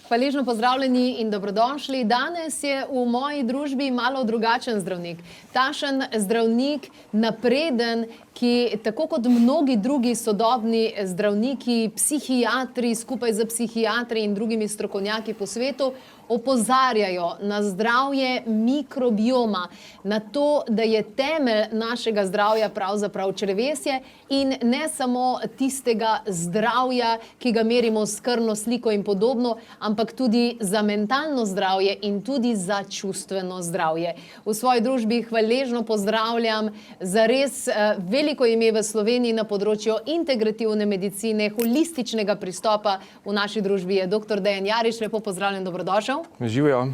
Hvaležno pozdravljeni in dobrodošli. Danes je v moji družbi malo drugačen zdravnik. Takšen zdravnik, napreden, ki tako kot mnogi drugi sodobni zdravniki, psihiatri, skupaj z psihiatri in drugimi strokovnjaki po svetu, opozarjajo na zdravje mikrobioma, na to, da je temelj našega zdravja pravzaprav črevesje in ne samo tistega zdravja, ki ga merimo s krvno sliko in podobno, ampak tudi za mentalno zdravje in tudi za čustveno zdravje. V svoji družbi hvaležno pozdravljam zares veliko ime v Sloveniji na področju integrativne medicine, holističnega pristopa. V naši družbi je dr. Dejan Jarič. Lepo pozdravljen, dobrodošel. Živijo.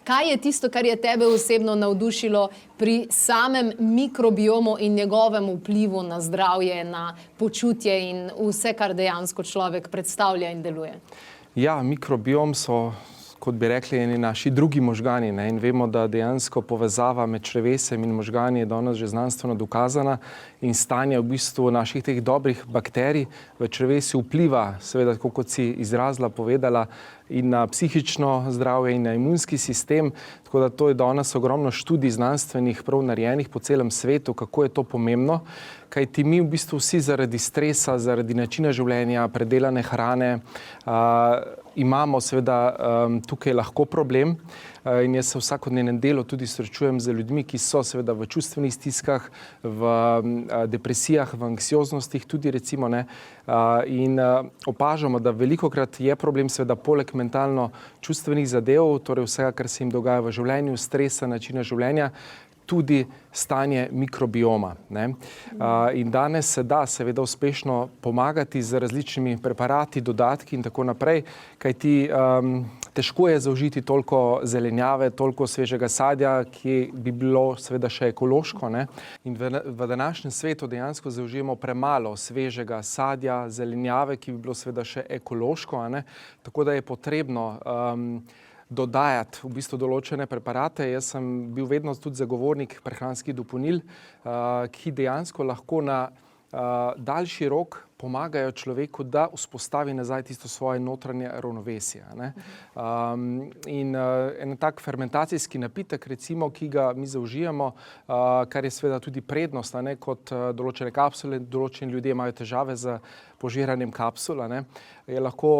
Kaj je tisto, kar je tebe osebno navdušilo pri samem mikrobiomu in njegovem vplivu na zdravje, na počutje in vse, kar dejansko človek predstavlja in deluje? Ja, mikrobiom so, kot bi rekli, naši drugi možgani, ne? In vemo, da dejansko povezava med črevesjem in možgani je danes že znanstveno dokazana in stanje v bistvu naših teh dobrih bakterij v črevesju vpliva, seveda, tako kot si izrazila, povedala, in na psihično zdravje in na imunski sistem, tako da to je danes ogromno študij znanstvenih prav narejenih po celem svetu, kako je to pomembno, kajti mi v bistvu vsi zaradi stresa, zaradi načina življenja, predelane hrane, imamo seveda tukaj lahko problem in jaz se v vsakodnevnem delu tudi srečujem z ljudmi, ki so seveda v čustvenih stiskah, v depresijah, v anksioznostih tudi recimo, ne, in opažamo, da velikokrat je problem seveda poleg mentalno čustvenih zadev, torej vsega, kar se jim dogaja v življenju, stresa, načina življenja, tudi stanje mikrobioma, ne. In danes se da seveda uspešno pomagati z različnimi preparati, dodatki in tako naprej, kajti težko je zaužiti toliko zelenjave, toliko svežega sadja, ki bi bilo seveda še ekološko, ne. In v današnjem svetu dejansko zaužijemo premalo svežega sadja, zelenjave, ki bi bilo seveda še ekološko, a ne. Tako da je potrebno dodajati v bistvu določene preparate. Jaz sem bil vedno tudi zagovornik prehranskih dopolnil, ki dejansko lahko na daljši rok pomagajo človeku, da vzpostavi nazaj tisto svoje notranje ravnovesje, ne. In en tak fermentacijski napitek, recimo, ki ga mi zaužijamo, kar je seveda tudi prednost, a ne, kot določene kapsule, določeni ljudje imajo težave z požiranjem kapsul, a ne, je lahko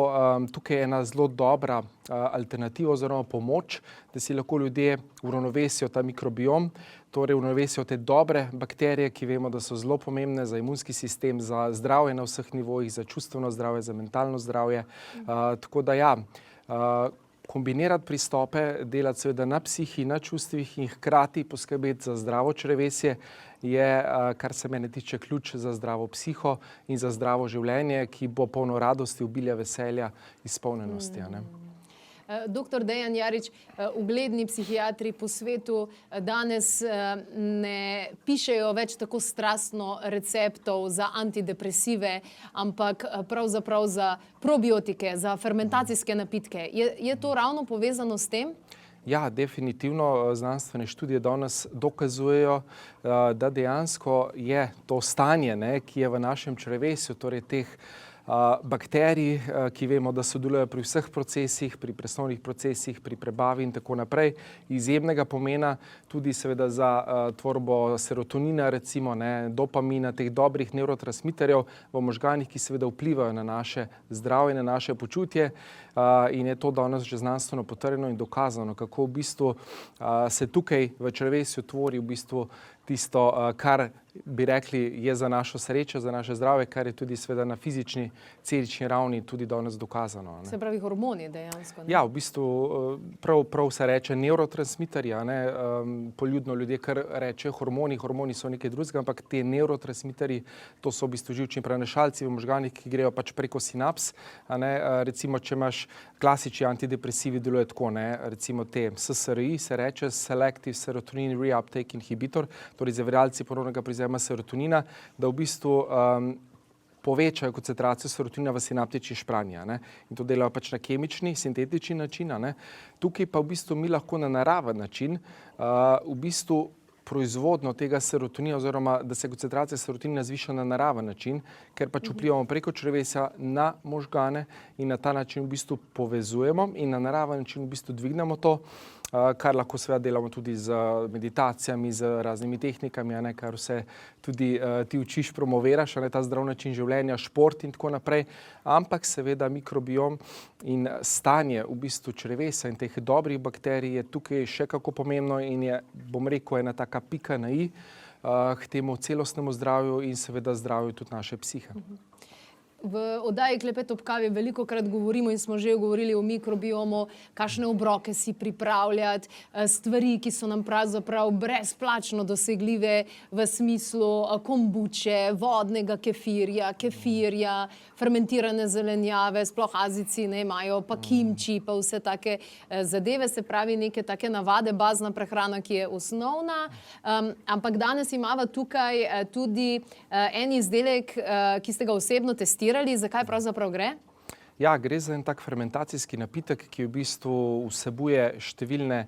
tukaj ena zelo dobra alternativa oziroma pomoč, da si lahko ljudje uravnovesijo ta mikrobiom, torej uravnovesijo te dobre bakterije, ki vemo, da so zelo pomembne za imunski sistem, za zdravje na vseh nivojih, za čustveno zdravje, za mentalno zdravje. Tako da ja, kombinirati pristope, delati seveda na psihi, na čustvih in hkrati poskrbeti za zdravo črevesje je, kar se mene tiče, ključ za zdravo psiho in za zdravo življenje, ki bo polno radosti, obilja, veselja, izpolnjenosti, a ne. Dr. Dejan Jarič, ugledni psihiatri po svetu danes ne pišejo več tako strastno receptov za antidepresive, ampak pravzaprav za probiotike, za fermentacijske napitke. Je to ravno povezano s tem? Ja, definitivno znanstvene študije danes dokazujejo, da dejansko je to stanje, ne, ki je v našem črevesju, torej teh bakterij, ki vemo, da sodelujejo pri vseh procesih, pri presnovnih procesih, pri prebavi in tako naprej, izjemnega pomena tudi seveda za tvorbo serotonina, recimo, ne, dopamina, teh dobrih nevrotransmiterjev v možganih, ki seveda vplivajo na naše zdravje, na naše počutje, in je to danes že znanstveno potrjeno in dokazano, kako v bistvu se tukaj v črevesju tvori v bistvu tisto, kar bi rekli, je za našo srečo, za naše zdravje, kar je tudi seveda na fizični, celični ravni tudi danes dokazano, ne. Se pravi hormoni dejansko, ne? Ja, v bistvu prav se reče nevrotransmiterji, a ne, poljudno ljudje kar rečejo hormoni so nekaj drugega, ampak te nevrotransmiterji, to so v bistvu živčni prenašalci v možganih, ki grejo pač preko sinaps, a ne, recimo, če imaš klasični antidepresivi, deluje tako, ne, recimo te SSRI se reče, Selective Serotonin Reuptake Inhibitor, torej zaviralci ponovnega proizvema serotonina, da v bistvu povečajo koncentracijo serotonina v sinaptični špranji, a ne. In to delajo pač na kemični, sintetični način, a ne. Tukaj pa v bistvu mi lahko na naraven način v bistvu proizvodnjo tega serotonina oziroma da se koncentracija serotonina zviša na naraven način, ker pač vplivamo preko črevesja na možgane in na ta način v bistvu povezujemo in na naraven način v bistvu dvignemo to, kar lahko seveda delamo tudi z meditacijami, z raznimi tehnikami, kar vse tudi ti učiš, promoviraš, ta zdrav način življenja, šport in tako naprej, ampak seveda mikrobiom in stanje v bistvu črevesa in teh dobrih bakterij je tukaj še kako pomembno in je, bom rekel, ena taka pika na i k temu celostnemu zdravju in seveda zdravju tudi naše psihe. V oddaji Klepet ob kavi velikokrat govorimo in smo že govorili o mikrobiomu, kakšne obroke si pripravljati, stvari, ki so nam pravzaprav brezplačno dosegljive v smislu kombuče, vodnega kefirja, fermentirane zelenjave, sploh Azijci imajo pa kimči, pa vse take zadeve, se pravi neke take navade, bazna prehrana, ki je osnovna. Ampak danes imamo tukaj tudi en izdelek, ki ste ga osebno testirali. Zakaj pravzaprav gre? Ja, gre za en tak fermentacijski napitek, ki v bistvu vsebuje številne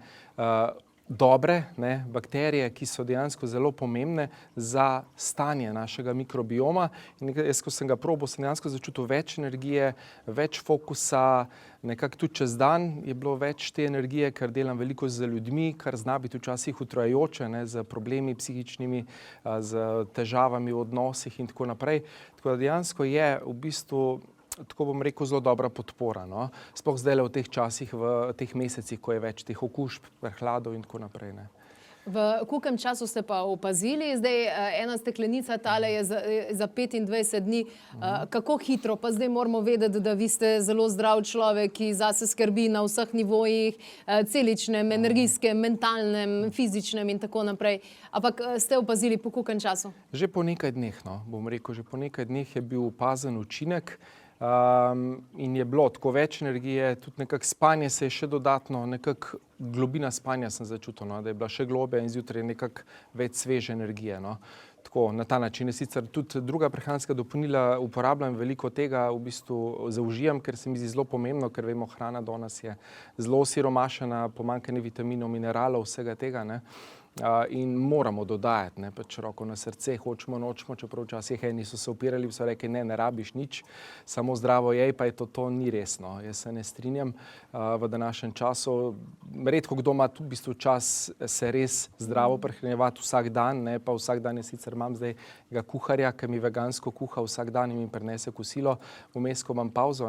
dobre bakterije, ki so dejansko zelo pomembne za stanje našega mikrobioma. In jaz, ko sem ga probal, sem dejansko začutil več energije, več fokusa, nekako tudi čez dan je bilo več te energije, ker delam veliko z ljudmi, kar zna biti včasih utrujajoče, z problemi psihičnimi, z težavami v odnosih in tako naprej. Tako da dejansko je v bistvu, tako bom rekel, zelo dobra podpora. Sploh zdaj v teh časih, v teh mesecih, ko je več teh okužb, prehladov in tako naprej. V koliko času ste pa opazili? Zdaj ena steklenica tale je za 25 dni. Kako hitro? Pa zdaj moramo vedeti, da vi ste zelo zdrav človek, ki zase skrbi na vseh nivojih, celičnem, energijskem, mentalnem, fizičnem in tako naprej. Ampak ste opazili po koliko času? Že po nekaj dneh, bom rekel, že po nekaj dneh je bil opazen učinek. In je bilo tako več energije, tudi nekako spanje se je še dodatno, nekako globina spanja sem začutil, da je bila še globja in zjutraj nekako več sveže energije. Tako, na ta način je sicer tudi druga prehranska dopolnila uporabljam, veliko tega v bistvu zaužijam, ker se mi zdi zelo pomembno, ker vemo, hrana danes je zelo osiromašena, pomanjkanje vitaminov, mineralov, vsega tega, in moramo dodajati, pač roko na srce, hočemo, nočemo, čeprav včasih eni so se upirali, so rekli, ne rabiš nič, samo zdravo jej, pa je to ni resno. Jaz se ne strinjam v današnjem času. Redko kdo ima v bistvu čas se res zdravo prehranjevati vsak dan, pa vsak dan je sicer imam zdaj kuharja, ki mi vegansko kuha vsak dan in mi prinese kosilo, vmes, ko imam pavzo,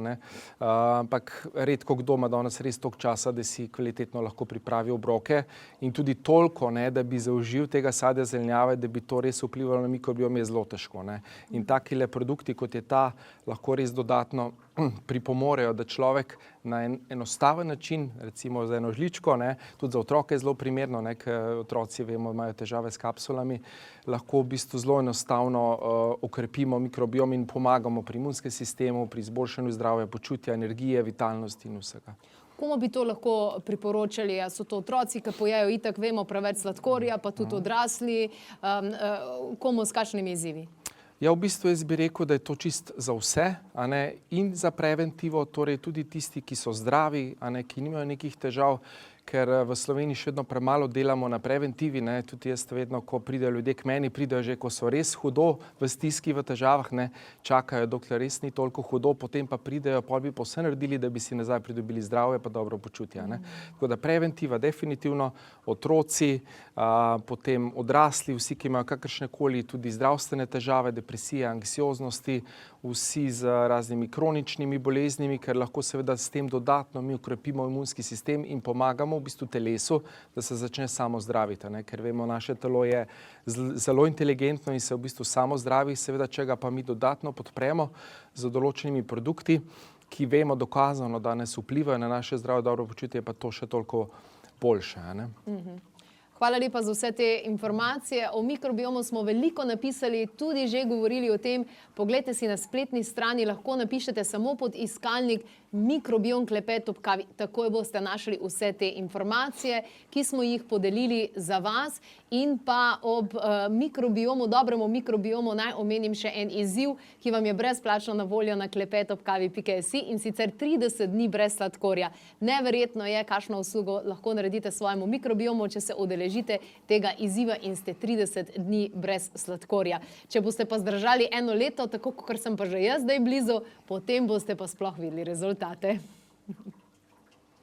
ampak redko kdo ima danes res toliko časa, da si kvalitetno lahko pripravi obroke in tudi toliko, da bi zaužil tega sadja zelenjave, da bi to res vplivalo na mikrobiom, je zelo težko. In takile produkti, kot je ta, lahko res dodatno pripomorejo, da človek na enostaven način, recimo za eno žličko, tudi za otroke je zelo primerno, ker otroci, vemo, imajo težave s kapsulami, lahko v bistvu zelo enostavno okrepimo mikrobiom in pomagamo pri imunskem sistemu, pri izboljšanju zdravja, počutja, energije, vitalnosti in vsega. Komu bi to lahko priporočali? A so to otroci, ki pojejo itak, vemo, preveč sladkorja, pa tudi odrasli? Komu, s kakšnimi izzivi? Ja, v bistvu jaz bi rekel, da je to čist za vse, in za preventivo, torej tudi tisti, ki so zdravi, ki nimajo nekih težav, ker v Sloveniji še vedno premalo delamo na preventivi, tudi jaz vedno, ko pridejo ljudje k meni, pridejo že, ko so res hudo v stiski, v težavah, čakajo, dokler res ni toliko hudo, potem pa pridejo, pol bi pa vse naredili, da bi si nazaj pridobili zdravje pa dobro počutje. Tako da preventiva definitivno, otroci, potem odrasli, vsi, ki imajo kakršnekoli tudi zdravstvene težave, depresije, anksioznosti, vsi z raznimi kroničnimi boleznimi, ker lahko seveda s tem dodatno mi okrepimo imunski sistem in pomagamo v bistvu telesu, da se začne samo zdraviti, ker vemo, naše telo je zelo inteligentno in se v bistvu samo zdravi, seveda, če ga pa mi dodatno podpremo z določenimi produkti, ki vemo dokazano, da danes vplivajo na naše zdravje, dobro počutje, pa to še toliko boljše. Hvala lepa za vse te informacije. O mikrobiomu smo veliko napisali, tudi že govorili o tem. Poglejte si na spletni strani, lahko napišete samo pod iskalnik Mikrobiom klepet ob kavi. Takoj boste našli vse te informacije, ki smo jih podelili za vas. In pa ob mikrobiomu, dobremu mikrobiomu, naj omenim še en izziv, ki vam je brezplačno na voljo na klepetobkavi.si, in sicer 30 dni brez sladkorja. Neverjetno je, kakšno uslugo lahko naredite svojemu mikrobiomu, če se udeležite tega izziva in ste 30 dni brez sladkorja. Če boste pa zdržali 1 leto, tako kot sem pa že jaz zdaj blizu, potem boste pa sploh videli rezultate.